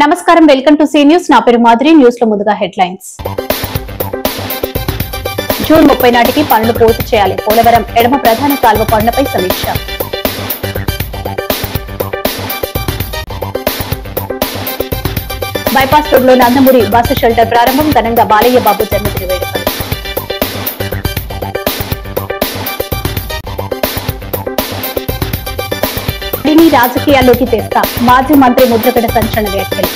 నమస్కారం, welcome to C news. నా పేరు మాధురి. న్యూస్ లో ముందుగా హెడ్లైన్స్. జూన్ 30 నాటికి పనులు పూర్తి చేయాలి. పోలవరం ఎడమ ప్రధాన కాల్వ పనులపై సమీక్ష. బైపాస్ రోడ్ లో నందమూరి బస్సు షెల్టర్ ప్రారంభం. ఘనంగా బాలయ్య బాబు జన్మదిన వేడుకలు. రాజకీయాల్లోకి తెస్తా మాజీ మంత్రి ముద్రగడ సంచలన వ్యాఖ్యలు.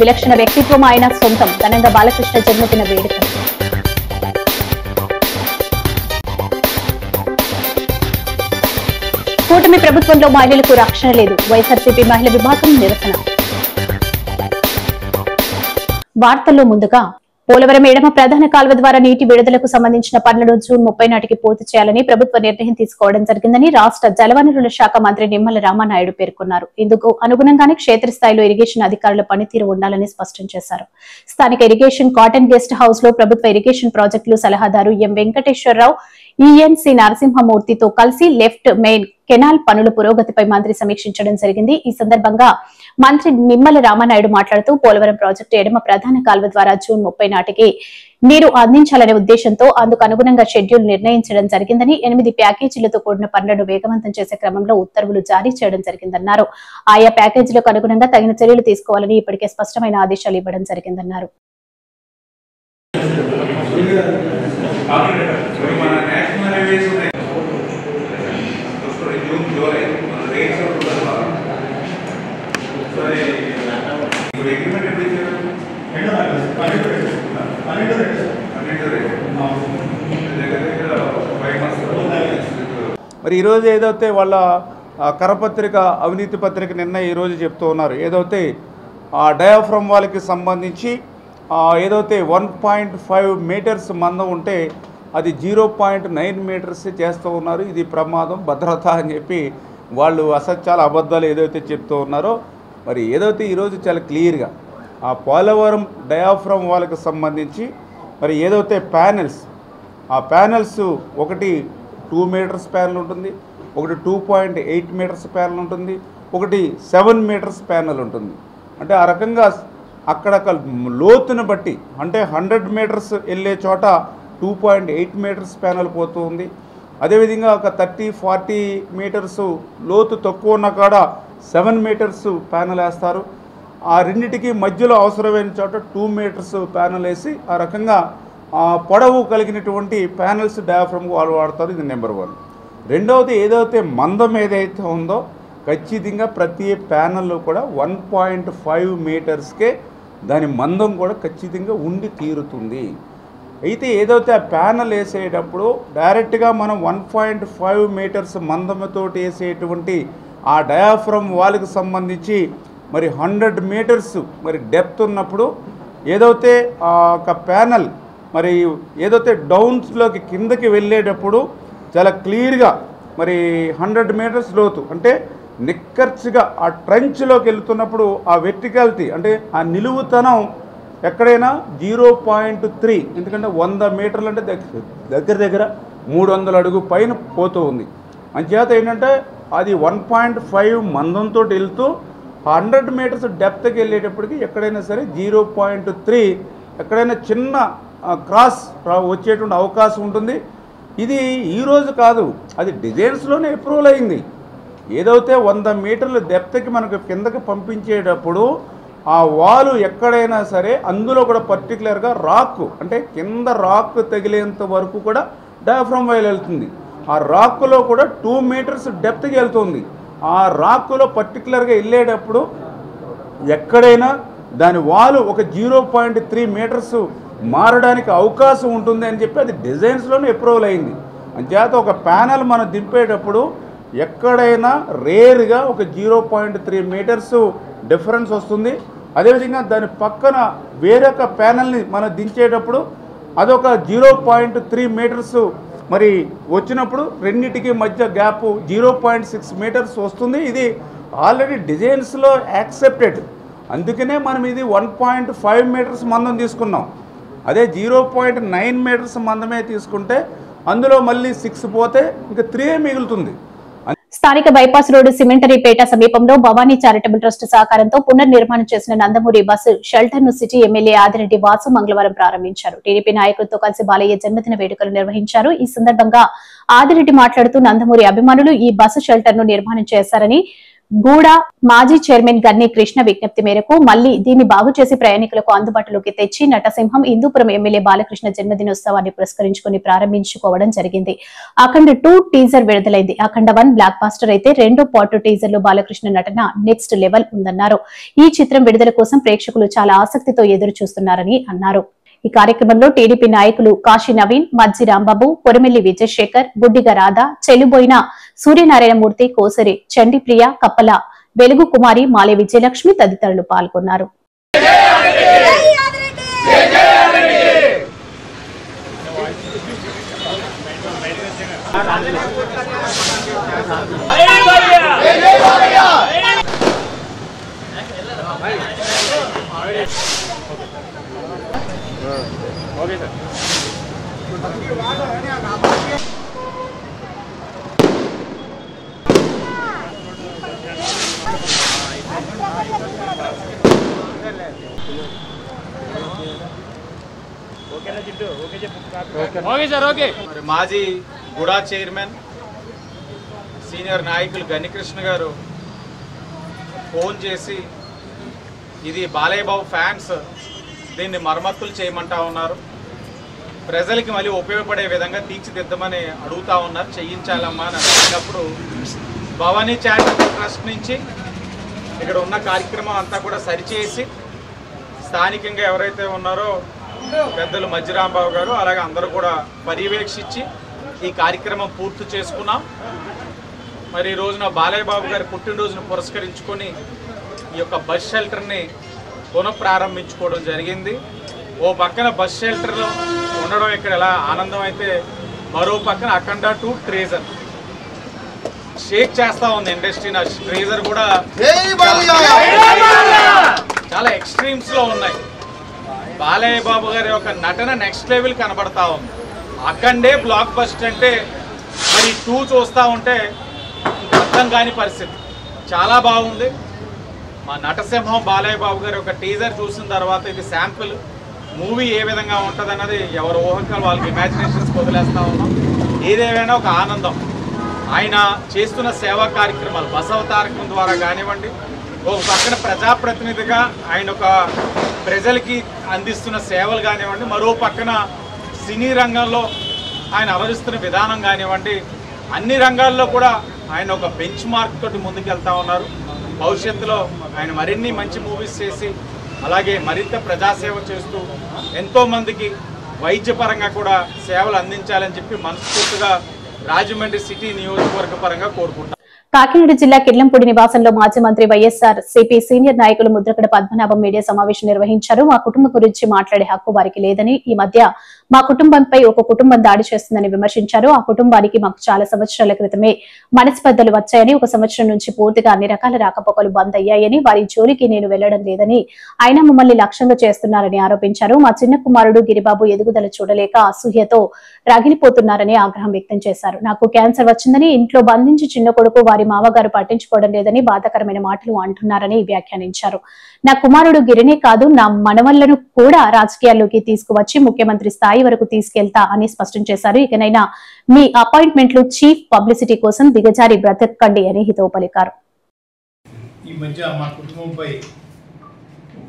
విలక్షణ వ్యక్తిత్వం ఆయన సొంతం. ఘనంగా బాలకృష్ణ జన్మదిన వేడుకలు. కూటమి ప్రభుత్వంలో మహిళలకు రక్షణ లేదు. వైఎస్ఆర్సీపీ మహిళా విభాగం నిరసన. వార్తల్లో ముందుగా పోలవరం ఎడమ ప్రధాన కాల్వ ద్వారా నీటి విడుదలకు సంబంధించిన పనులను జూన్ 30 నాటికి పూర్తి చేయాలని ప్రభుత్వ నిర్ణయం తీసుకోవడం జరిగిందని రాష్ట్ర జలవనరుల శాఖ మంత్రి నిమ్మల రామానాయుడు పేర్కొన్నారు. ఇందుకు అనుగుణంగానే క్షేత్రస్థాయిలో ఇరిగేషన్ అధికారుల పనితీరు ఉండాలని స్పష్టం చేశారు. స్థానిక ఇరిగేషన్ కాటన్ గెస్ట్ హౌస్ లో ప్రభుత్వ ఇరిగేషన్ ప్రాజెక్టులు సలహాదారు ఎం వెంకటేశ్వరరావు, ఈఎన్సీ నరసింహమూర్తితో కలిసి లెఫ్ట్ మెయిన్ కెనాల్ పనుల పురోగతిపై మంత్రి సమీక్షించడం జరిగింది. ఈ సందర్భంగా మంత్రి నిమ్మల రామానాయుడు మాట్లాడుతూ పోలవరం ప్రాజెక్టు ఎడమ ప్రధాన కాల్వ ద్వారా జూన్ 30 నాటికి నీరు అందించాలనే ఉద్దేశంతో అందుకు అనుగుణంగా షెడ్యూల్ నిర్ణయించడం జరిగిందని, 8 ప్యాకేజీలతో కూడిన పనులను వేగవంతం చేసే క్రమంలో ఉత్తర్వులు జారీ చేయడం జరిగిందన్నారు. ఆయా ప్యాకేజీలకు అనుగుణంగా తగిన చర్యలు తీసుకోవాలని ఇప్పటికే స్పష్టమైన ఆదేశాలు ఇవ్వడం జరిగిందన్నారు. మరి ఈరోజు ఏదైతే వాళ్ళ కరపత్రిక అవినీతి పత్రిక నిన్న ఈరోజు చెప్తూ ఉన్నారు, ఏదైతే ఆ డయాఫ్రమ్ వాళ్ళకి సంబంధించి ఏదైతే 1.5 మీటర్స్ మందం ఉంటే అది 0.9 మీటర్స్ చేస్తూ ఉన్నారు. ఇది ప్రమాదం, భద్రత అని చెప్పి వాళ్ళు అసత్యాల అబద్ధాలు ఏదైతే చెప్తూ ఉన్నారో, మరి ఏదైతే ఈరోజు చాలా క్లియర్గా ఆ పోలవరం డయాఫ్రమ్ వాళ్ళకి సంబంధించి మరి ఏదైతే ప్యానెల్స్, ఆ ప్యానెల్స్ ఒకటి 2 మీటర్స్ ప్యానెల్ ఉంటుంది, ఒకటి 2.8 మీటర్స్ ప్యానెల్ ఉంటుంది, ఒకటి 7 మీటర్స్ ప్యానెల్ ఉంటుంది. అంటే ఆ రకంగా అక్కడక్కడ లోతును బట్టి అంటే 100 మీటర్స్ వెళ్ళే చోట 2.8 మీటర్స్ ప్యానెల్ పోతూ ఉంది. అదేవిధంగా ఒక 30-40 మీటర్స్ లోతు తక్కువ ఉన్న కాడ 7 మీటర్స్ ప్యానెల్ వేస్తారు. ఆ రెండింటికి మధ్యలో అవసరమైన చోట 2 మీటర్స్ ప్యానెల్ వేసి ఆ రకంగా పొడవు కలిగినటువంటి ప్యానెల్స్ డయాఫ్రమ్ వాళ్ళు వాడతారు. ఇది నెంబర్ 1. రెండవది ఏదైతే మందం ఏదైతే ఉందో ఖచ్చితంగా ప్రతి ప్యానెల్లో కూడా 1.5 మీటర్స్కే దాని మందం కూడా ఖచ్చితంగా ఉండి తీరుతుంది. అయితే ఏదైతే ఆ ప్యానెల్ వేసేటప్పుడు డైరెక్ట్గా మనం 1.5 మీటర్స్ మందంతో వేసేటువంటి ఆ డయాఫ్రమ్ వాళ్ళకి సంబంధించి మరి 100 మీటర్స్ మరి డెప్త్ ఉన్నప్పుడు ఏదైతే ఒక ప్యానెల్ మరి ఏదైతే డౌన్స్లోకి కిందకి వెళ్ళేటప్పుడు చాలా క్లియర్గా మరి 100 మీటర్స్ లోతు అంటే నిక్కర్చిగా ఆ ట్రెంచ్లోకి వెళ్తున్నప్పుడు ఆ వెర్టికాలిటీ అంటే ఆ నిలువుతనం ఎక్కడైనా 0.3, ఎందుకంటే 100 మీటర్లు అంటే దగ్గర 300 అడుగు పైన పోతూ ఉంది. అంచేత ఏంటంటే అది 1.5 మందంతో వెళ్తూ 100 మీటర్స్ డెప్త్కి వెళ్ళేటప్పటికి ఎక్కడైనా సరే 0.3 ఎక్కడైనా చిన్న క్రాస్ వచ్చేటువంటి అవకాశం ఉంటుంది. ఇది ఈరోజు కాదు, అది డిజైన్స్లోనే అప్రూవల్ అయింది. ఏదైతే 100 మీటర్ల డెప్త్కి మనకు కిందకి పంపించేటప్పుడు ఆ వాలు ఎక్కడైనా సరే అందులో కూడా పర్టికులర్గా రాక్ అంటే కింద రాక్ తగిలేంత వరకు కూడా డయాఫ్రమ్ వైల్ వెళ్తుంది. ఆ రాక్లో కూడా 2 మీటర్స్ డెప్త్కి వెళ్తుంది. ఆ రాక్లో పర్టికులర్గా వెళ్ళేటప్పుడు ఎక్కడైనా దాని వాలు ఒక 0.3 మీటర్స్ మారడానికి అవకాశం ఉంటుంది అని చెప్పి అది డిజైన్స్లోనే అప్రూవల్ అయింది. అంచేత ఒక ప్యానెల్ మనం దింపేటప్పుడు ఎక్కడైనా రేర్గా ఒక 0.3 మీటర్స్ డిఫరెన్స్ వస్తుంది. అదేవిధంగా దాని పక్కన వేరొక ప్యానెల్ని మనం దించేటప్పుడు అదొక 0.3 మీటర్స్ మరి వచ్చినప్పుడు రెండింటికి మధ్య గ్యాప్ 0.6 మీటర్స్ వస్తుంది. ఇది ఆల్రెడీ డిజైన్స్లో యాక్సెప్టెడ్. అందుకనే మనం ఇది 1.5 మీటర్స్ మందం తీసుకున్నాం. అదే 0.9 మీటర్స్ మందమే తీసుకుంటే అందులో మళ్ళీ 6 పోతే ఇంకా 3 మిగులుతుంది. స్థానిక బైపాస్ రోడ్డు సిమెంటరీపేట సమీపంలో భవానీ చారిటబుల్ ట్రస్ట్ సహకారంతో పునర్నిర్మాణం చేసిన నందమూరి బస్సు షెల్టర్ ను సిటీ ఎమ్మెల్యే ఆదిరెడ్డి వాసు మంగళవారం ప్రారంభించారు. టీడీపీ నాయకులతో కలిసి బాలయ్య జన్మదిన వేడుకలు నిర్వహించారు. ఈ సందర్భంగా ఆదిరెడ్డి మాట్లాడుతూ నందమూరి అభిమానులు ఈ బస్సు షెల్టర్ ను నిర్మాణం చేశారని, గూడ మాజీ చైర్మన్ గన్ని కృష్ణ విజ్ఞప్తి మేరకు మళ్లీ దీన్ని బాగు చేసి ప్రయాణికులకు అందుబాటులోకి తెచ్చి నటసింహం హిందూపురం ఎమ్మెల్యే బాలకృష్ణ జన్మదినోత్సవాన్ని పురస్కరించుకుని ప్రారంభించుకోవడం జరిగింది. అఖండ 2 టీజర్ విడుదలైంది. అఖండ 1 బ్లాక్ బాస్టర్ అయితే 2వ పార్ట్ టీజర్ లో బాలకృష్ణ నటన నెక్స్ట్ లెవెల్ ఉందన్నారు. ఈ చిత్రం విడుదల కోసం ప్రేక్షకులు చాలా ఆసక్తితో ఎదురు చూస్తున్నారని అన్నారు. ఈ కార్యక్రమంలో టీడీపీ నాయకులు కాశీ నవీన్, మజ్జి రాంబాబు, కొరమిల్లి విజయశేఖర్, బుడ్డిగ రాధ, చెలుబోయిన సూర్యనారాయణమూర్తి, కోసరి చండిప్రియ, కప్పల వెలుగు కుమారి, మాలే విజయలక్ష్మి తదితరులు పాల్గొన్నారు. Okay sir. Okay sir. Okay. మరి మాజీ గుడా చైర్మన్ సీనియర్ నాయకులు గన్నికృష్ణ గారు ఫోన్ చేసి ఇది బాలయ్య బాబు ఫ్యాన్స్ దీన్ని మరమ్మతులు చేయమంటా ఉన్నారు, ప్రజలకి మళ్ళీ ఉపయోగపడే విధంగా తీర్చిదిద్దమని అడుగుతా ఉన్నారు, చేయించాలమ్మా అని అడిగినప్పుడు భవానీ చారిటబుల్ ట్రస్ట్ నుంచి ఇక్కడ ఉన్న కార్యక్రమం అంతా కూడా సరిచేసి స్థానికంగా ఎవరైతే ఉన్నారో పెద్దలు మజ్జి రాంబాబు గారు అలాగే అందరూ కూడా పర్యవేక్షించి ఈ కార్యక్రమం పూర్తి చేసుకున్నాం. మరి ఈ రోజున బాలయ్య బాబు గారి పుట్టినరోజును పురస్కరించుకొని ఈ యొక్క బస్ షెల్టర్ని పునఃప్రారంభించుకోవడం జరిగింది. ఓ పక్కన బస్ షెల్టర్లో ఉండడం ఇక్కడ ఎలా ఆనందం అయితే, మరో పక్కన అఖండ 2 ట్రేజర్ షేక్ చేస్తా ఉంది ఇండస్ట్రీ. నా ట్రేజర్ కూడా చాలా ఎక్స్ట్రీమ్స్ లో ఉన్నాయి. బాలయ్య బాబు గారి యొక్క నటన నెక్స్ట్ లెవెల్ కనబడతా ఉంది. అఖండే బ్లాక్ బస్టర్ అంటే మరి 2 చూస్తూ ఉంటే అర్థం కాని పరిస్థితి. చాలా బాగుంది. మా నటసింహం బాలయ్య బాబు గారి ఒక టీజర్ చూసిన తర్వాత ఇది శాంపుల్ మూవీ ఏ విధంగా ఉంటుంది అన్నది ఎవరి ఊహకాలు వాళ్ళకి ఇమాజినేషన్స్ వదిలేస్తూ ఉన్నాం. ఏదేమైనా ఒక ఆనందం. ఆయన చేస్తున్న సేవా కార్యక్రమాలు బసవతారకం ద్వారా కానివ్వండి, ఒక పక్కన ప్రజాప్రతినిధిగా ఆయన ఒక ప్రజలకి అందిస్తున్న సేవలు కానివ్వండి, మరో పక్కన సినీ రంగంలో ఆయన అవరిస్తున్న విధానం కానివ్వండి, అన్ని రంగాల్లో కూడా ఆయన ఒక బెంచ్ మార్క్ తోటి ముందుకెళ్తా ఉన్నారు. భవిష్యత్తులో ఆయన మరిన్ని మంచి మూవీస్ చేసి అలాగే మరింత ప్రజాసేవ చేస్తూ ఎంతోమందికి వైద్యపరంగా కూడా సేవలు అందించాలని చెప్పి మనస్ఫూర్తిగా రాజమండ్రి సిటీ నియోజకవర్గ పరంగా కోరుకుంటాం. కాకినాడ జిల్లా కిర్లంపూడి నివాసంలో మాజీ మంత్రి వైఎస్ఆర్ సిపి సీనియర్ నాయకులు ముద్రగడ పద్మనాభం మీడియా సమావేశం నిర్వహించారు. మా కుటుంబం గురించి మాట్లాడే హక్కు వారికి లేదని, ఈ మధ్య మా కుటుంబంపై ఒక కుటుంబం దాడి చేస్తుందని విమర్శించారు. ఆ కుటుంబానికి మాకు చాలా సంవత్సరాల క్రితమే మనస్పర్ధలు వచ్చాయని, 1 సంవత్సరం నుంచి పూర్తిగా అన్ని రకాల రాకపోకలు బంద్ అయ్యాయని, వారి జోలికి నేను వెళ్లడం లేదని, ఆయన మమ్మల్ని లక్ష్యంగా చేస్తున్నారని ఆరోపించారు. మా చిన్న కుమారుడు గిరిబాబు ఎదుగుదల చూడలేక అసూయతో రగిలిపోతున్నారని ఆగ్రహం వ్యక్తం చేశారు. నాకు క్యాన్సర్ వచ్చిందని, ఇంట్లో బంధించి చిన్న కొడుకు వారి మామగారు పట్టించుకోవడం లేదని బాధాకరమైన మాటలు అంటున్నారని వ్యాఖ్యానించారు. నా కుమారుడు గిరినే కాదు, నా మనవళ్లను కూడా రాజకీయాల్లోకి తీసుకువచ్చి ముఖ్యమంత్రి స్థాయి వరకు తీసుకెళ్తా అని స్పష్టం చేశారు. ఇకనైనా మీ అపాయింట్మెంట్లు చీఫ్ పబ్లిసిటీ కోసం దిగజారి బ్రతకండి అని హితవు పలికారు. ఈ మధ్య మా కుటుంబంపై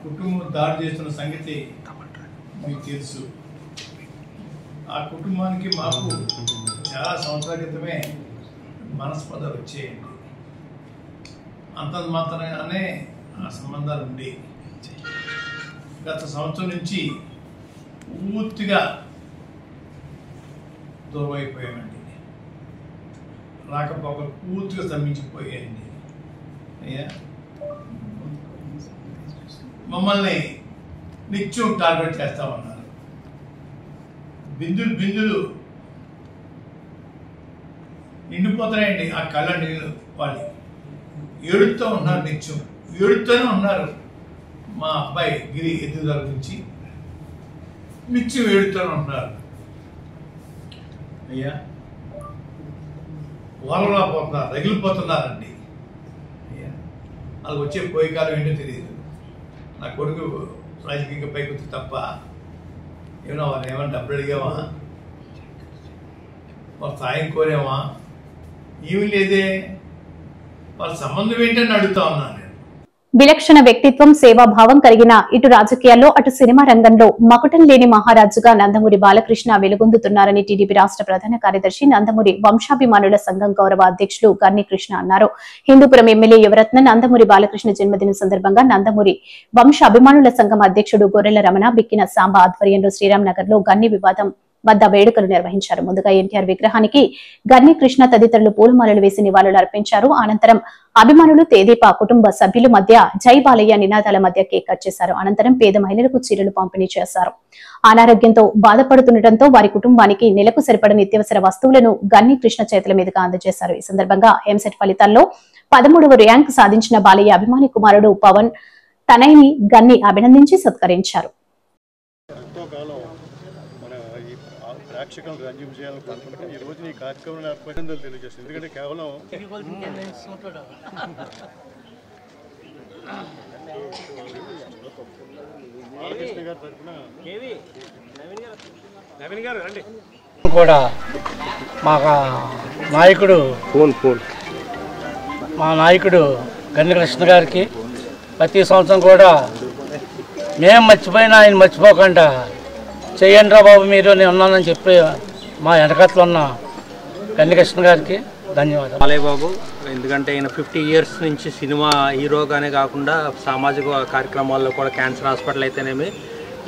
కుటుంబం దాడి చేస్తున్న సంగతి మీకు తెలుసు. ఆ కుటుంబానికి మాకు చాలా సంవత్సరాల క్రితమే మనస్పర్ధలు వచ్చేయండి. అంతంత మాత్రమే ఆ సంబంధాలు ఉండి గత సంవత్సరం నుంచి పూర్తిగా దూరం అయిపోయామండి. రాకపోకలు పూర్తిగా స్తంభించిపోయాయండి. అయ్యా, మమ్మల్ని నిత్యం టార్గెట్ చేస్తామన్నారు. బిందులు నిండిపోతున్నాయండి ఆ కళ్ళ నీళ్ళు. వాళ్ళు ఏడుతూ ఉన్నారు, నిత్యం ఏడుతూనే ఉన్నారు. మా అబ్బాయి గిరి ఎదుగుదల నుంచి నిత్యం ఏడుతూనే ఉంటున్నారు. అయ్యా వాళ్ళలా పోతున్నారు, రగిలిపోతున్నారండి. అయ్యా వాళ్ళకి వచ్చే పోయికాలం ఏంటో తెలియదు. నా కొడుకు రాజకీయంగా పైకి తప్ప ఏమన్నా వాళ్ళు ఏమన్నా డబ్బులు అడిగావా, వాళ్ళ సాయం కోరామా, ఏమి లేదే. వాళ్ళ సంబంధం ఏంటని అడుగుతా ఉన్నాను. విలక్షణ వ్యక్తిత్వం, సేవాభావం కలిగిన ఇటు రాజకీయాల్లో అటు సినిమా రంగంలో మకుటం లేని మహారాజుగా నందమూరి బాలకృష్ణ వెలుగొందుతున్నారని టీడీపీ రాష్ట్ర ప్రధాన కార్యదర్శి నందమూరి వంశాభిమానుల సంఘం గౌరవ అధ్యక్షులు గన్ని కృష్ణ అన్నారు. హిందూపురం ఎమ్మెల్యే యువరత్న నందమూరి బాలకృష్ణ జన్మదినం సందర్భంగా నందమూరి వంశాభిమానుల సంఘం అధ్యక్షుడు గొర్రెల రమణ, బిక్కిన సాంబ ఆధ్వర్యంలో శ్రీరామ్ నగర్ లో గన్ని వివాదం వద్ద వేడుకలు నిర్వహించారు. ముందుగా ఎన్టీఆర్ విగ్రహానికి గన్ని కృష్ణ తదితరులు పూలమాలలు వేసి నివాళులు అర్పించారు. అనంతరం అభిమానులు, తేదీపా కుటుంబ సభ్యుల మధ్య జై బాలయ్య నినాదాల మధ్య కేక్ కట్ చేశారు. అనంతరం పేద మహిళలకు చీరలు పంపిణీ చేశారు. అనారోగ్యంతో బాధపడుతుండటంతో వారి కుటుంబానికి నెలకు సరిపడ నిత్యావసర వస్తువులను గన్ని కృష్ణ చేతుల మీదుగా అందజేశారు. ఈ సందర్భంగా ఎంసెట్ ఫలితాల్లో 13వ ర్యాంకు సాధించిన బాలయ్య అభిమాని కుమారుడు పవన్ తనయ్యని గన్ని అభినందించి సత్కరించారు. ప్రేక్షకులను రంజింప చేయాలని కోరుకుంటున్నాం. ఈ రోజు ఈ కార్యక్రమం ఏర్పడిందో తెలియజేస్తుంది. ఎందుకంటే కేవలం బాలకృష్ణ గారి తరఫున కూడా మా నాయకుడు గన్ని కృష్ణ గారికి ప్రతి సంవత్సరం కూడా మేము మర్చిపోయినా ఆయన మర్చిపోకుండా చెయ్యండి రా బాబు మీరు, నేను ఉన్నానని చెప్పి మా వెనకట్లో ఉన్న గన్ని కృష్ణ గారికి ధన్యవాదాలు. బాలయ్య బాబు ఎందుకంటే ఈయన 50 years నుంచి సినిమా హీరోగానే కాకుండా సామాజిక కార్యక్రమాల్లో కూడా క్యాన్సర్ హాస్పిటల్ అయితేనేమి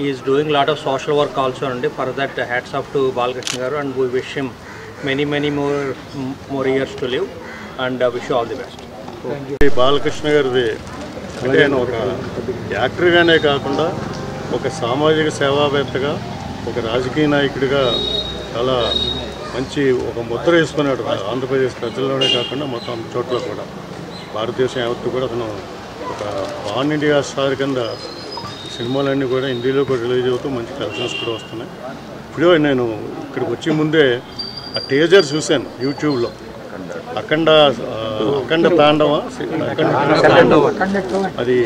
is doing lot of social work also అండి. For that hats off to Balakrishna గారు and we wish him many more years to live and wish all the best. Balakrishna గారిది అంటే ఆయన ఒక యాక్టర్గానే కాకుండా ఒక సామాజిక సేవావేత్తగా, ఒక రాజకీయ నాయకుడిగా చాలా మంచి ఒక ముద్ర వేసుకున్నాడు. ఆంధ్రప్రదేశ్ ప్రజల్లోనే కాకుండా మొత్తం చోట్ల కూడా భారతదేశం యావత్తు కూడా అతను ఒక పాన్ ఇండియా స్టార్ కింద సినిమాలన్నీ కూడా హిందీలో కూడా రిలీజ్ అవుతూ మంచి కలెక్షన్స్ కూడా వస్తున్నాయి. ఇప్పుడు నేను ఇక్కడికి వచ్చే ముందే ఆ టీజర్ చూశాను యూట్యూబ్లో. అఖండ తాండవ అది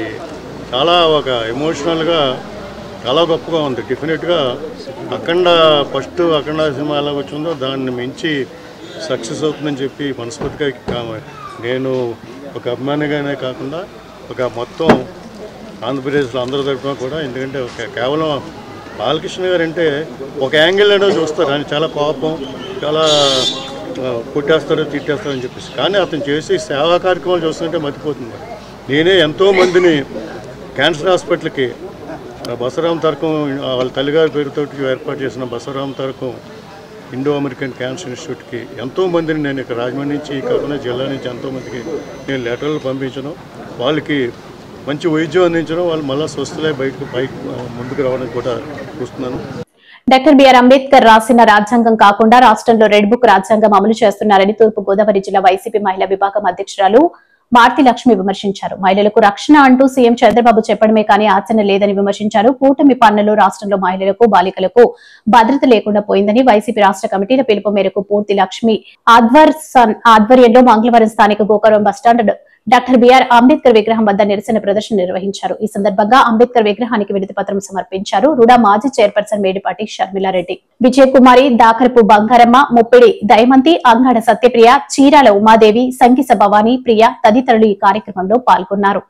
చాలా ఒక ఎమోషనల్గా చాలా గొప్పగా ఉంది. డెఫినెట్గా ఫస్ట్ అఖండ సినిమా ఎలా వచ్చిందో దాన్ని మించి సక్సెస్ అవుతుందని చెప్పి మనస్ఫూర్తిగా నేను ఒక అభిమానిగానే కాకుండా ఒక మొత్తం ఆంధ్రప్రదేశ్లో అందరి తరఫున కూడా, ఎందుకంటే కేవలం బాలకృష్ణ గారు అంటే ఒక యాంగిల్లోనే చూస్తారు. ఆయన చాలా కోపం, చాలా కొట్టేస్తారో తిట్టేస్తారని చెప్పేసి, కానీ అతను చేసి సేవా కార్యక్రమాలు చూస్తుంటే మర్చిపోతుంది. నేనే ఎంతోమందిని క్యాన్సర్ హాస్పిటల్కి బసవరామ తారకం వాళ్ళ తల్లిగారి పేరుతో ఏర్పాటు చేసిన బసవరామ తారకం ఇండో అమెరికన్ క్యాన్సర్ ఇన్స్టిట్యూట్కి ఎంతోమందిని నేను ఇక్కడ రాజమండ్రి నుంచి కాకుండా జిల్లా నుంచి ఎంతోమందికి నేను లెటర్లు పంపించడం, వాళ్ళకి మంచి వైద్యం అందించడం, వాళ్ళు మళ్ళీ స్వస్థలై బయటకు ముందుకు రావడానికి కూడా చూస్తున్నాను. డాక్టర్ బిఆర్ అంబేద్కర్ రాసిన రాజ్యాంగం కాకుండా రాష్ట్రంలో రెడ్ బుక్ రాజ్యాంగం అమలు చేస్తున్నారని తూర్పు గోదావరి జిల్లా వైసీపీ మహిళా విభాగం అధ్యక్షురాలు భారతి లక్ష్మి విమర్శించారు. మహిళలకు రక్షణ అంటూ సీఎం చంద్రబాబు చెప్పడమే కానీ ఆచరణ లేదని విమర్శించారు. కూటమి పాలనలో రాష్ట్రంలో మహిళలకు, బాలికలకు భద్రత లేకుండా పోయిందని వైసీపీ రాష్ట్ర కమిటీల పిలుపు మేరకు పూర్తి లక్ష్మి ఆధ్వర్యంలో మంగళవారం స్థానిక Gokavaram bus stand doctor B R Ambedkar విగ్రహం వద్ద నిరసన ప్రదర్శన నిర్వహించారు. ఈ సందర్భంగా అంబేద్కర్ విగ్రహానికి వినతి పత్రం సమర్పించారు. రుడా మాజీ చైర్పర్సన్ మేడిపాటి షర్మిలారెడ్డి, విజయకుమారి, దాకరపు బంగారమ్మ, ముప్పిడి దయమంతి, అంగాడ సత్యప్రియ, చీరాల ఉమాదేవి, సంగీస భవానీ, ప్రియ తదితరులు ఈ కార్యక్రమంలో పాల్గొన్నారు.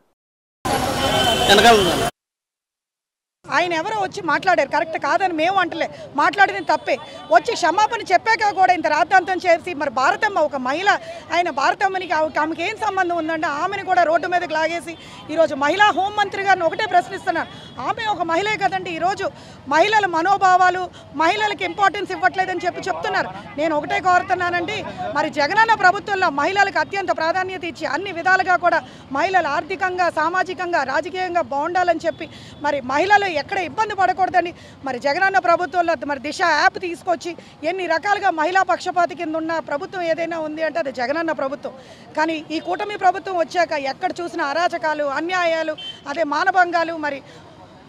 ఆయన ఎవరో వచ్చి మాట్లాడారు, కరెక్ట్ కాదని మేము అంటలే, మాట్లాడిన తప్పే. వచ్చి క్షమాపణ చెప్పాక కూడా ఇంత రాద్ధాంతం చేసి మరి భారతమ్మ ఒక మహిళ, ఆయన భారతమ్మనికి ఆమెకి ఏం సంబంధం ఉందంటే ఆమెను కూడా రోడ్డు మీదకి లాగేసి ఈరోజు మహిళా హోంమంత్రి గారిని ఒకటే ప్రశ్నిస్తున్నారు. ఆమె ఒక మహిళే కదండి. ఈరోజు మహిళల మనోభావాలు, మహిళలకు ఇంపార్టెన్స్ ఇవ్వట్లేదని చెప్తున్నారు. నేను ఒకటే కోరుతున్నానండి, మరి జగనన్న ప్రభుత్వంలో మహిళలకు అత్యంత ప్రాధాన్యత ఇచ్చి అన్ని విధాలుగా కూడా మహిళలు ఆర్థికంగా, సామాజికంగా, రాజకీయంగా బాగుండాలని చెప్పి మరి మహిళలు ఎక్కడ ఇబ్బంది పడకూడదని మరి జగనన్న ప్రభుత్వంలో మరి దిశ యాప్ తీసుకొచ్చి ఎన్ని రకాలుగా మహిళా పక్షపాతి కింద ఉన్న ప్రభుత్వం ఏదైనా ఉంది అంటే అది జగనన్న ప్రభుత్వం. కానీ ఈ కూటమి ప్రభుత్వం వచ్చాక ఎక్కడ చూసిన అరాచకాలు, అన్యాయాలు, అదే మానభంగాలు, మరి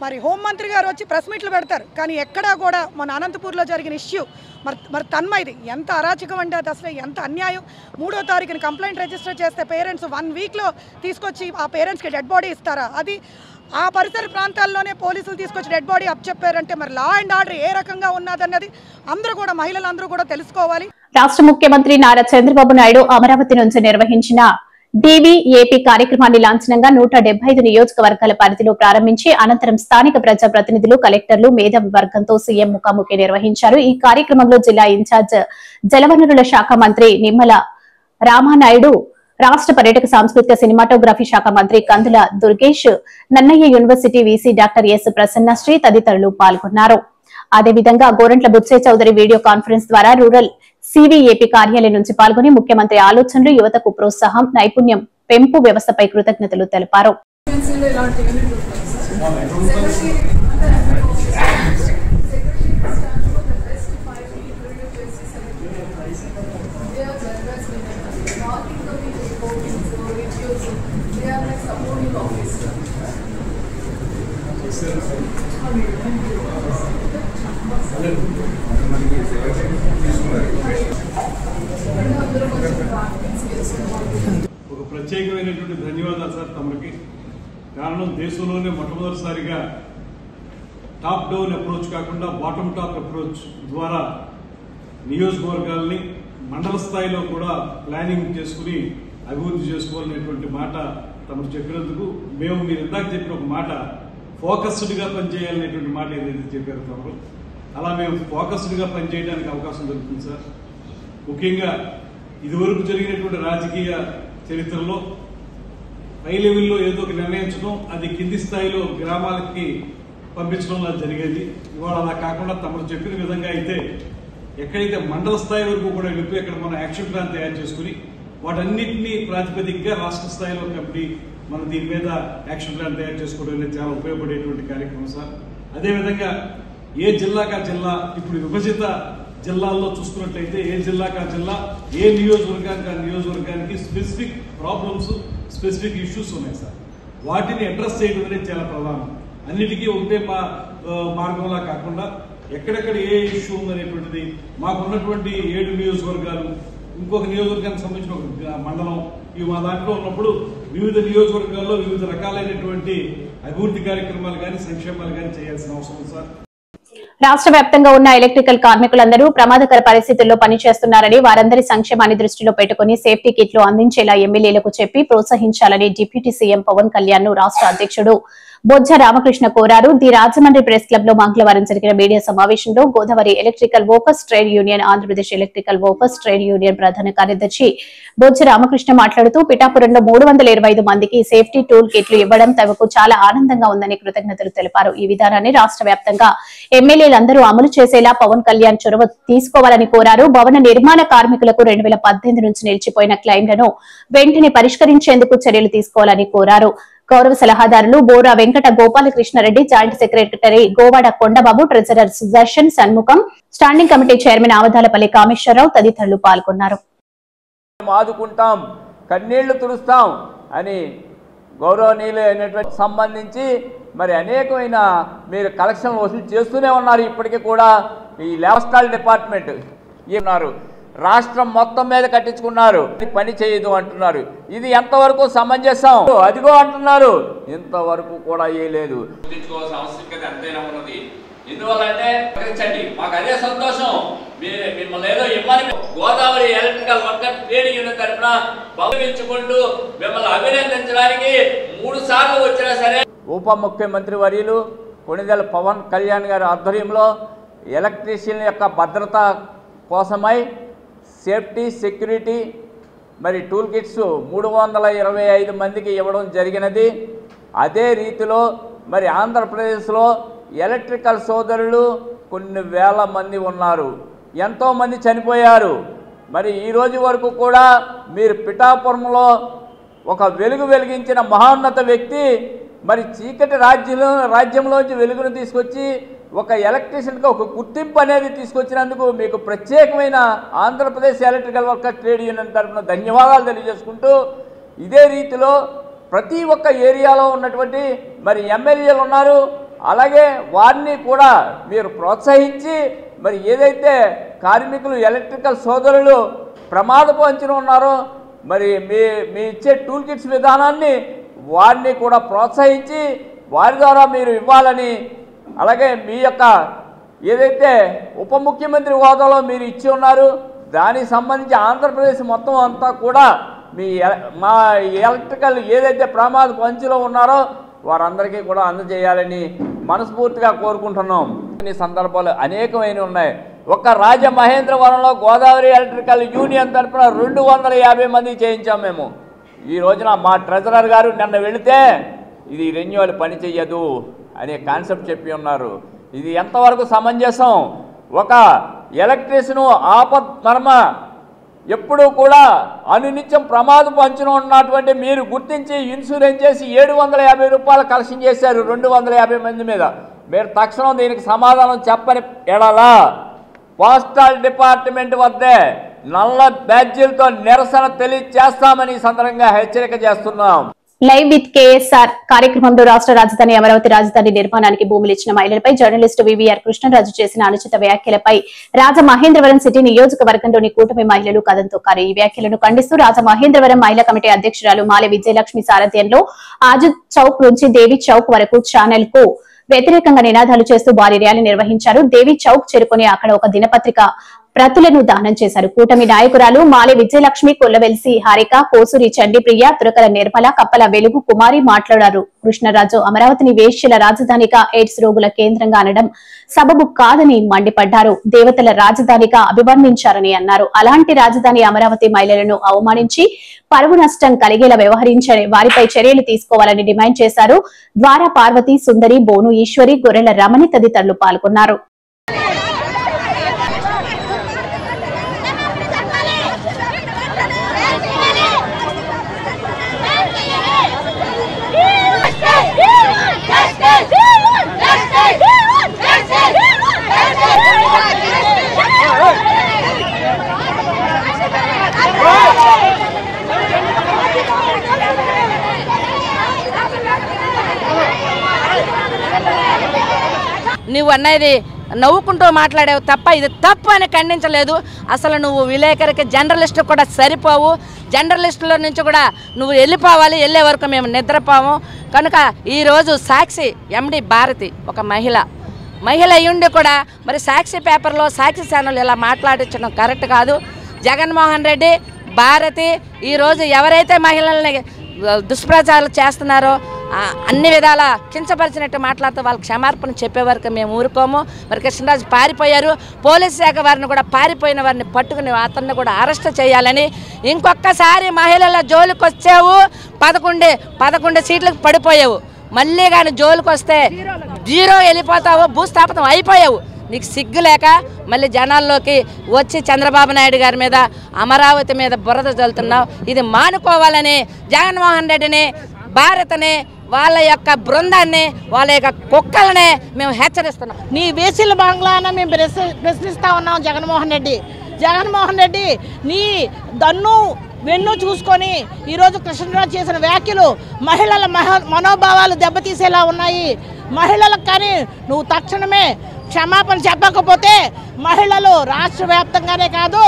మరి హోంమంత్రి గారు వచ్చి ప్రెస్ మీట్లు పెడతారు, కానీ ఎక్కడా కూడా మన అనంతపూర్లో జరిగిన ఇష్యూ మరి తన్మయది ఎంత అరాచకం అంటే అది అసలు ఎంత అన్యాయం. 3వ తారీఖున కంప్లైంట్ రిజిస్టర్ చేస్తే పేరెంట్స్ 1 వీక్లో తీసుకొచ్చి ఆ పేరెంట్స్కి డెడ్ బాడీ ఇస్తారా? అది ఆ పరిసర ప్రాంతాల్లోనే పోలీసులు తీసుకొచ్చి డెడ్ బాడీ అప్పచెప్పారంటే మరి లా అండ్ ఆర్డర్ ఏ రకంగా ఉన్నదన్నది అందరూ కూడా మహిళలందరూ కూడా తెలుసుకోవాలి. రాష్ట్ర ముఖ్యమంత్రి నారా చంద్రబాబు నాయుడు అమరావతి నుంచి నిర్వహించిన DVAP కార్యక్రమాన్ని లాంఛనంగా 175 నియోజకవర్గాల పరిధిలో ప్రారంభించి అనంతరం స్థానిక ప్రజాప్రతినిధులు, కలెక్టర్లు, మేధావి వర్గంతో సీఎం ముఖాముఖి నిర్వహించారు. ఈ కార్యక్రమంలో జిల్లా ఇన్ఛార్జ్ జలవనరుల శాఖ మంత్రి నిమ్మల రామానాయుడు, రాష్ట్ర పర్యాటక సాంస్కృతిక సినిమాటోగ్రఫీ శాఖ మంత్రి Kandula Durgesh, Nannaya university VC doctor S Prasannasri తదితరులు పాల్గొన్నారు. అదేవిధంగా గోరంట్ల బుచ్చయ్య చౌదరి వీడియో కాన్ఫరెన్స్ ద్వారా రూరల్ CVAP కార్యాలయం నుంచి పాల్గొని ముఖ్యమంత్రి ఆలోచనలు, యువతకు ప్రోత్సాహం, నైపుణ్యం పెంపు వ్యవస్థపై కృతజ్ఞతలు తెలిపారు. ఒక ప్రత్యేకమైనటువంటి ధన్యవాదాలు సార్ తమకి. కారణం దేశంలోనే మొట్టమొదటిసారిగా టాప్ డౌన్ అప్రోచ్ కాకుండా బాటమ్ టాప్ అప్రోచ్ ద్వారా నియోజకవర్గాల్ని మండల స్థాయిలో కూడా ప్లానింగ్ చేసుకుని అభివృద్ధి చేసుకోవాలనేటువంటి మాట తమకు చెప్పినందుకు మేము మీరు ఇందాక చెప్పిన ఒక మాట ఫోకస్డ్గా పనిచేయాలనేటువంటి మాట ఏదైతే చెప్పారు తమరు, అలా మేము ఫోకస్డ్గా పనిచేయడానికి అవకాశం దొరుకుతుంది సార్. ముఖ్యంగా ఇదివరకు జరిగినటువంటి రాజకీయ చరిత్రలో హై లెవెల్లో ఏదో ఒక నిర్ణయించడం, అది కింది స్థాయిలో గ్రామాలకి పంపించడం జరిగేది. ఇవాళ అలా కాకుండా తమరు చెప్పిన విధంగా అయితే ఎక్కడైతే మండల స్థాయి వరకు కూడా వెళ్ళి ఇక్కడ మనం యాక్షన్ ప్లాన్ తయారు చేసుకుని వాటన్నిటినీ ప్రాతిపదికగా రాష్ట్ర స్థాయిలో కమిటీ మనం దీని మీద యాక్షన్ ప్లాన్ తయారు చేసుకోవడం అనేది చాలా ఉపయోగపడేటువంటి కార్యక్రమం సార్. అదేవిధంగా ఏ జిల్లాకా జిల్లా ఇప్పుడు విభజిత జిల్లాల్లో చూసుకున్నట్లయితే ఏ జిల్లాకా జిల్లా, ఏ నియోజకవర్గానికి ఆ నియోజకవర్గానికి స్పెసిఫిక్ ప్రాబ్లమ్స్, స్పెసిఫిక్ ఇష్యూస్ ఉన్నాయి సార్. వాటిని అడ్రస్ చేయడం అనేది చాలా ప్రధానం. అన్నిటికీ ఒకటే మార్గంలా కాకుండా ఎక్కడెక్కడ ఏ ఇష్యూ ఉందనేటువంటిది మాకున్నటువంటి 7 నియోజకవర్గాలు, ఇంకొక నియోజకవర్గానికి సంబంధించిన ఒక మండలం, ఇవి మా దాంట్లో ఉన్నప్పుడు వివిధ నియోజకవర్గాల్లో వివిధ రకాలైనటువంటి అభివృద్ధి కార్యక్రమాలు కానీ సంక్షేమాలు కానీ చేయాల్సిన అవసరం సార్. రాష్ట్ర వ్యాప్తంగా ఉన్న ఎలక్ట్రికల్ కార్మికులందరూ ప్రమాదకర పరిస్థితుల్లో పనిచేస్తున్నారని, వారందరి సంక్షేమాన్ని దృష్టిలో పెట్టుకుని సేఫ్టీ కిట్లు అందించేలా ఎమ్మెల్యేలకు చెప్పి ప్రోత్సహించాలని డిప్యూటీ సీఎం పవన్ కళ్యాణ్ ను రాష్ట్ర అధ్యక్షుడు బొజ్జ రామకృష్ణ కోరారు. ది రాజమండ్రి ప్రెస్ క్లబ్ లో మంగళవారం జరిగిన మీడియా సమావేశంలో Godavari electrical workers trade union, Andhra Pradesh electrical workers trade union ప్రధాన కార్యదర్శి బొజ్జ రామకృష్ణ మాట్లాడుతూ పిఠాపురంలో 325 మందికి సేఫ్టీ టూల్ కిట్లు ఇవ్వడం తమకు చాలా ఆనందంగా ఉందని కృతజ్ఞతలు తెలిపారు. ఈ విధానాన్ని రాష్ట్ర వ్యాప్తంగా ఎమ్మెల్యేలందరూ అమలు చేసేలా పవన్ కళ్యాణ్ చొరవ తీసుకోవాలని కోరారు. భవన నిర్మాణ కార్మికులకు 2018 నుంచి నిలిచిపోయిన క్లెయిమ్లను వెంటనే పరిష్కరించేందుకు చర్యలు తీసుకోవాలని కోరారు. గౌరవ సలహాదారులు Bora Venkata Gopalakrishna Reddy, joint secretary Govada Kondababu, treasurer Sudarshan Shanmukham, standing committee chairman Avadalapalli Kameswara Rao తదితరులు పాల్గొన్నారు. ఆదుకుంటాం, కన్నీళ్లు తుడుస్తాం అని గౌరవనీయులు అయినటువంటి సంబంధించి మరి అనేకమైన మీరు కలెక్షన్లు వసూలు చేస్తూనే ఉన్నారు. ఇప్పటికీ కూడా ఈ లేబర్ డిపార్ట్మెంట్ ఉన్నారు, రాష్ట్రం మొత్తం మీద కట్టించుకున్నారు, పని చేయదు అంటున్నారు. ఇది ఎంతవరకు సమంజసం? అదిగో అంటున్నారు, ఇంతవరకు కూడా వేయలేదు. గుర్తించుకోవాల్సిన ఆవశ్యకత ఎంతైనా ఉన్నది. ఎందువల్లంటే మాకు అదే సంతోషం, మిమ్మల్ని ఏదో ఇవ్వాలి. Godavari electrical worker trade union తరఫున గౌరవించుకుంటూ మిమ్మల్ని అభినందించడానికి 3 సార్లు వచ్చినా సరే ఉప ముఖ్యమంత్రి వర్యులు కొణిదెల పవన్ కళ్యాణ్ గారి ఆధ్వర్యంలో ఎలక్ట్రీషియన్ యొక్క భద్రత కోసమై సేఫ్టీ, సెక్యూరిటీ మరి టూల్ కిట్స్ 325 మందికి ఇవ్వడం జరిగినది. అదే రీతిలో మరి ఆంధ్రప్రదేశ్లో ఎలక్ట్రికల్ సోదరులు కొన్ని వేల మంది ఉన్నారు, ఎంతోమంది చనిపోయారు. మరి ఈ రోజు వరకు కూడా మీరు పిఠాపురంలో ఒక వెలుగు వెలిగించిన మహోన్నత వ్యక్తి మరి చీకటి రాజ్యంలోంచి వెలుగును తీసుకొచ్చి ఒక ఎలక్ట్రీషియన్కి ఒక గుర్తింపు అనేది తీసుకొచ్చినందుకు మీకు ప్రత్యేకమైన Andhra Pradesh electrical worker trade union తరఫున ధన్యవాదాలు తెలియజేసుకుంటూ, ఇదే రీతిలో ప్రతి ఒక్క ఏరియాలో ఉన్నటువంటి మరి ఎమ్మెల్యేలు ఉన్నారు, అలాగే వారిని కూడా మీరు ప్రోత్సహించి మరి ఏదైతే కార్మికులు ఎలక్ట్రికల్ సోదరులు ప్రమాదపు అంచున ఉన్నారో మరి మీ ఇచ్చే టూల్ కిట్స్ విధానాన్ని వారిని కూడా ప్రోత్సహించి వారి ద్వారా మీరు ఇవ్వాలని, అలాగే మీ యొక్క ఏదైతే ఉప ముఖ్యమంత్రి హోదాలో మీరు ఇచ్చి ఉన్నారు దానికి సంబంధించి ఆంధ్రప్రదేశ్ మొత్తం అంతా కూడా మా ఎలక్ట్రికల్ ఏదైతే ప్రమాదపు అంచులో ఉన్నారో వారందరికీ కూడా అందజేయాలని మనస్ఫూర్తిగా కోరుకుంటున్నాం. ఈ సందర్భాలు అనేకమైనవి ఉన్నాయి. ఒక్క రాజమహేంద్రవరంలో గోదావరి ఎలక్ట్రికల్ యూనియన్ తరఫున 250 మంది చేయించాం మేము. ఈ రోజున మా ట్రెజరర్ గారు నిన్న వెళితే ఇది రెన్యువల్ పని చెయ్యదు అనే కాన్సెప్ట్ చెప్పి ఉన్నారు. ఇది ఎంతవరకు సమంజసం? ఒక ఎలక్ట్రీషియన్ ఆపత్మర్మ ఎప్పుడూ కూడా అనునిత్యం ప్రమాదపు అంచున ఉన్నటువంటి మీరు గుర్తించి ఇన్సూరెన్స్ చేసి 750 రూపాయలు కలెక్షన్ చేశారు 250 మంది మీద. మీరు తక్షణం దీనికి సమాధానం చెప్పని ఎడలా పోస్టల్ డిపార్ట్మెంట్ వద్దే నల్ల బ్యాడ్జీలతో నిరసన తెలియజేస్తామని ఈ సందర్భంగా హెచ్చరిక చేస్తున్నాం. లైవ్ విత్ కేఎస్ఆర్ కార్యక్రమంలో రాష్ట్ర రాజధాని అమరావతి రాజధాని నిర్మాణానికి భూములు ఇచ్చిన మహిళలపై జర్నలిస్టు వివిఆర్ కృష్ణరాజు చేసిన అనుచిత వ్యాఖ్యలపై రాజమహేంద్రవరం సిటీ నియోజకవర్గంలోని కూటమి మహిళలు కథం తొక్కారు. ఈ వ్యాఖ్యలను ఖండిస్తూ రాజమహేంద్రవరం మహిళా కమిటీ అధ్యక్షురాలు మాలె విజయలక్ష్మి సారథ్యంలో ఆజాద్ చౌక్ నుంచి దేవి చౌక్ వరకు ఛానల్ కు వ్యతిరేకంగా నినాదాలు చేస్తూ భారీ ర్యాలీ నిర్వహించారు. దేవి చౌక్ చేరుకుని అక్కడ ఒక దినపత్రిక ప్రతులను దానం చేశారు. కూటమి నాయకురాలు మాలె విజయలక్ష్మి, కొల్లవెల్సి హారిక, కోసూరి చండీప్రియ, తురకల నిర్మల, కప్పల వెలుగు కుమారి మాట్లాడారు. కృష్ణరాజు అమరావతిని వేశ్యల రాజధానిగా, ఎయిడ్స్ రోగుల కేంద్రంగా అనడం సబబు కాదని మండిపడ్డారు. దేవతల రాజధానిగా అభివర్ణించారని అన్నారు. అలాంటి రాజధాని అమరావతి మహిళలను అవమానించి పరువు నష్టం కలిగేలా వ్యవహరించే వారిపై చర్యలు తీసుకోవాలని డిమాండ్ చేశారు. ద్వార పార్వతి, సుందరి, బోను ఈశ్వరి, గొర్రెల రమణి తదితరులు పాల్గొన్నారు. నువ్వు అన్నది నవ్వుకుంటూ మాట్లాడావు తప్ప ఇది తప్పు అని ఖండించలేదు. అసలు నువ్వు విలేకరికి జర్నలిస్టు కూడా సరిపోవు. జర్నలిస్టుల నుంచి కూడా నువ్వు వెళ్ళిపోవాలి. వెళ్ళే వరకు మేము నిద్రపోము. కనుక ఈరోజు సాక్షి ఎండి భారతి ఒక మహిళ అయ్యుండి కూడా మరి సాక్షి పేపర్లో సాక్షి ఛానల్ ఇలా మాట్లాడించడం కరెక్ట్ కాదు. జగన్మోహన్ రెడ్డి, భారతి ఈరోజు ఎవరైతే మహిళల్ని దుష్ప్రచారాలు చేస్తున్నారో అన్ని విధాల కించపరిచినట్టు మాట్లాడుతూ వాళ్ళకి క్షమార్పణ చెప్పే వరకు మేము ఊరుకోము. మరి కృష్ణరాజు పారిపోయారు. పోలీస్ శాఖ వారిని కూడా పారిపోయిన వారిని పట్టుకుని అతన్ని కూడా అరెస్ట్ చేయాలని, ఇంకొకసారి మహిళల జోలికి వచ్చావు 11 సీట్లకు పడిపోయావు, మళ్ళీ కానీ జోలికి వస్తే 0 వెళ్ళిపోతావు, భూస్థాపితం అయిపోయావు. నీకు సిగ్గు లేక మళ్ళీ జనాల్లోకి వచ్చి చంద్రబాబు నాయుడు గారి మీద, అమరావతి మీద బురద చల్లుతున్నావు. ఇది మానుకోవాలని జగన్మోహన్ రెడ్డిని, భారత్ని, వాళ్ళ యొక్క బృందాన్ని, వాళ్ళ యొక్క కుక్కలనే మేము హెచ్చరిస్తున్నాం. నీ వేసిల బంగ్లాన మేము ప్రశ్నిస్తూ ఉన్నాం. జగన్మోహన్ రెడ్డి నీ దన్ను వెన్ను చూసుకొని ఈరోజు కృష్ణరాజు చేసిన వ్యాఖ్యలు మహిళల మనోభావాలు దెబ్బతీసేలా ఉన్నాయి. మహిళలకు కానీ నువ్వు తక్షణమే క్షమాపణ చెప్పకపోతే మహిళలు రాష్ట్ర వ్యాప్తంగానే కాదు,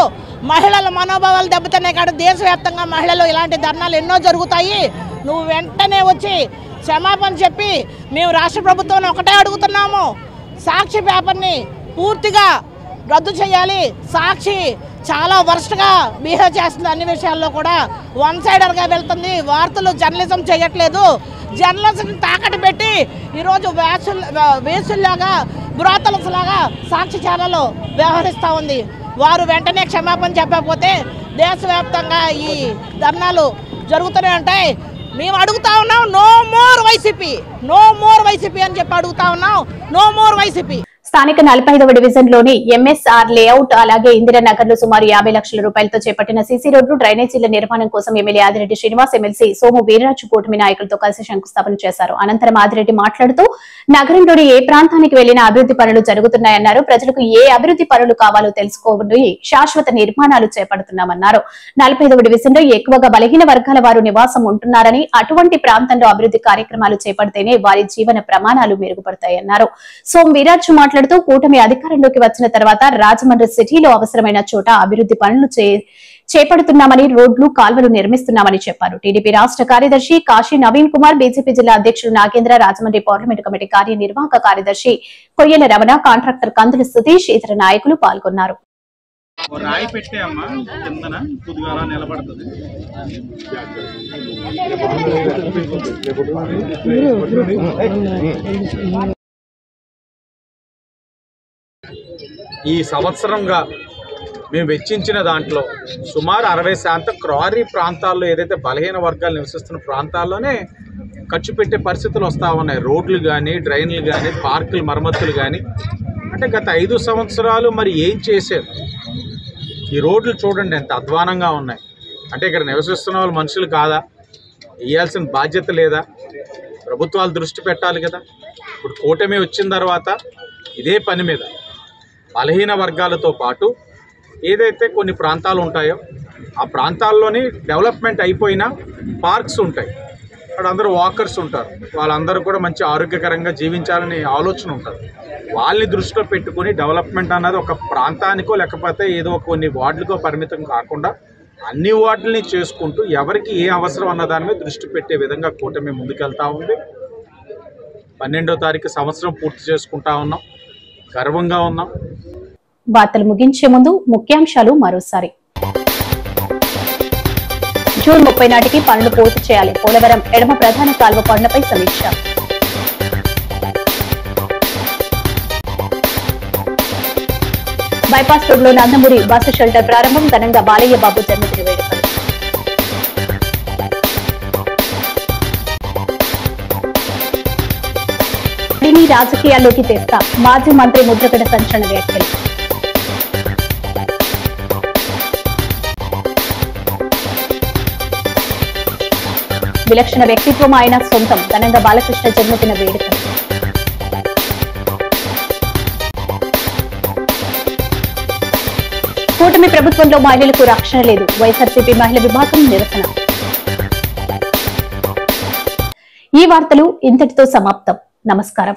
మహిళల మనోభావాలు దెబ్బతనే కాదు, దేశవ్యాప్తంగా మహిళలు ఇలాంటి ధర్నాలు ఎన్నో జరుగుతాయి. నువ్వు వెంటనే వచ్చి క్షమాపణ చెప్పి మేము రాష్ట్ర ప్రభుత్వాన్ని ఒకటే అడుగుతున్నాము, సాక్షి పేపర్ని పూర్తిగా రద్దు చేయాలి. సాక్షి చాలా వర్స్ట్గా బిహేవ్ చేస్తుంది. అన్ని విషయాల్లో కూడా వన్ సైడర్గా వెళ్తుంది. వార్తలు జర్నలిజం చేయట్లేదు. జర్నలిజం తాకట్టు పెట్టి ఈరోజు వేసుల్లాగా, బ్రోతలలాగా సాక్షి ఛానల్ వ్యవహరిస్తూ ఉంది. వారు వెంటనే క్షమాపణ చెప్పకపోతే దేశవ్యాప్తంగా ఈ ధర్నాలు జరుగుతూనే ఉంటాయి. మేము అడుగుతా ఉన్నాం, నో మోర్ వైసీపీ అని చెప్పి అడుగుతా ఉన్నాం. No more YCP. స్థానిక 45వ డివిజన్లోని ఎంఎస్ఆర్ లేఅవుట్ అలాగే ఇందిరానగర్ లో సుమారు 50 లక్షల రూపాయలతో చేపట్టిన సీసీ రోడ్లు డ్రైనేజీల నిర్మాణం కోసం ఎమ్మెల్యే ఆదిరెడ్డి శ్రీనివాస్ ఎమ్మెల్సీ సోము వీర్రాజు కూటమి నాయకులతో కలిసి శంకుస్థాపన చేశారు. అనంతరం ఆదిరెడ్డి మాట్లాడుతూ నగరంలోని ఏ ప్రాంతానికి వెళ్లినా అభివృద్ధి పనులు జరుగుతున్నాయన్నారు. ప్రజలకు ఏ అభివృద్ధి పనులు కావాలో తెలుసుకోని శాశ్వత నిర్మాణాలు చేపడుతున్నామన్నారు. 45వ డివిజన్లో ఎక్కువగా బలహీన వర్గాల వారు నివాసం ఉంటున్నారని అటువంటి ప్రాంతంలో అభివృద్ధి కార్యక్రమాలు చేపడితేనే వారి జీవన ప్రమాణాలు మెరుగుపడతాయన్నారు. సోము వీర్రాజు మాట్లాడుతూ కూటమి అధికారంలోకి వచ్చిన తర్వాత రాజమండ్రి సిటీలో అవసరమైన చోట అభివృద్ధి పనులు చేపడుతున్నామని రోడ్లు కాల్వలు నిర్మిస్తున్నామని చెప్పారు. టీడీపీ రాష్ట్ర కార్యదర్శి కాశీ నవీన్ కుమార్, బీజేపీ జిల్లా అధ్యక్షుడు నాగేంద్ర, రాజమండ్రి పార్లమెంటు కమిటీ కార్యనిర్వాహక కార్యదర్శి కొయ్యల రమణ, కాంట్రాక్టర్ కందుల సతీష్ ఇతర నాయకులు పాల్గొన్నారు. రాయి పెట్టే అమ్మా కిందన కొద్దిగా అలా నిలబడుతుంది. ఈ సంవత్సరంగా మేము వెచ్చించిన దాంట్లో సుమారు 60% క్రారీ ప్రాంతాల్లో ఏదైతే బలహీన వర్గాలు నివసిస్తున్న ప్రాంతాల్లోనే ఖర్చు పెట్టే పరిస్థితులు వస్తూ ఉన్నాయి. రోడ్లు కానీ, డ్రైన్లు కానీ, పార్కులు మరమ్మతులు కానీ. అంటే గత 5 సంవత్సరాలు మరి ఏం చేశారు? ఈ రోడ్లు చూడండి ఎంత అధ్వానంగా ఉన్నాయి. అంటే ఇక్కడ నివసిస్తున్న వాళ్ళు మనుషులు కాదా? వేయాల్సిన బాధ్యత లేదా? ప్రభుత్వాలు దృష్టి పెట్టాలి కదా. ఇప్పుడు కూటమి వచ్చిన తర్వాత ఇదే పని మీద బలహీన వర్గాలతో పాటు ఏదైతే కొన్ని ప్రాంతాలు ఉంటాయో ఆ ప్రాంతాల్లోని డెవలప్మెంట్ అయిపోయిన పార్క్స్ ఉంటాయి. అక్కడ అందరూ వాకర్స్ ఉంటారు. వాళ్ళందరూ కూడా మంచి ఆరోగ్యకరంగా జీవించాలనే ఆలోచన ఉంటుంది. వాళ్ళని దృష్టిలో పెట్టుకుని డెవలప్మెంట్ అన్నది ఒక ప్రాంతానికో లేకపోతే ఏదో కొన్ని వార్డులకో పరిమితం కాకుండా అన్ని వార్డులని చేసుకుంటూ ఎవరికి ఏ అవసరం అన్న దాని మీద దృష్టి పెట్టే విధంగా కూటమి ముందుకెళ్తా ఉంది. 12వ తారీఖు సంవత్సరం పూర్తి చేసుకుంటా ఉన్నాం. గర్వంగా ఉన్నాం. వార్తలు ముగించే ముందు ముఖ్యాంశాలు మరోసారి. జూన్ 30 నాటికి పనులు పూర్తి చేయాలి. పోలవరం ఎడమ ప్రధాన కాల్వ పనులపై సమీక్ష. బైపాస్ రోడ్లో నందమూరి బస్సు షెల్టర్ ప్రారంభం. ఘనంగా బాలయ్య బాబు జన్మదిన వేడుకలు. రాజకీయాల్లోకి తెస్తా మాజీ మంత్రి ముద్రగడ సంచలన వ్యాఖ్యలు. విలక్షణ వ్యక్తిత్వం ఆయన సొంతం. ఘనంగా బాలకృష్ణ జన్మదిన వేడుకలు. కూటమి ప్రభుత్వంలో మహిళలకు రక్షణ లేదు. వైఎస్ఆర్సీపీ మహిళా విభాగం నిరసన. ఈ వార్తలు ఇంతటితో సమాప్తం. నమస్కారం.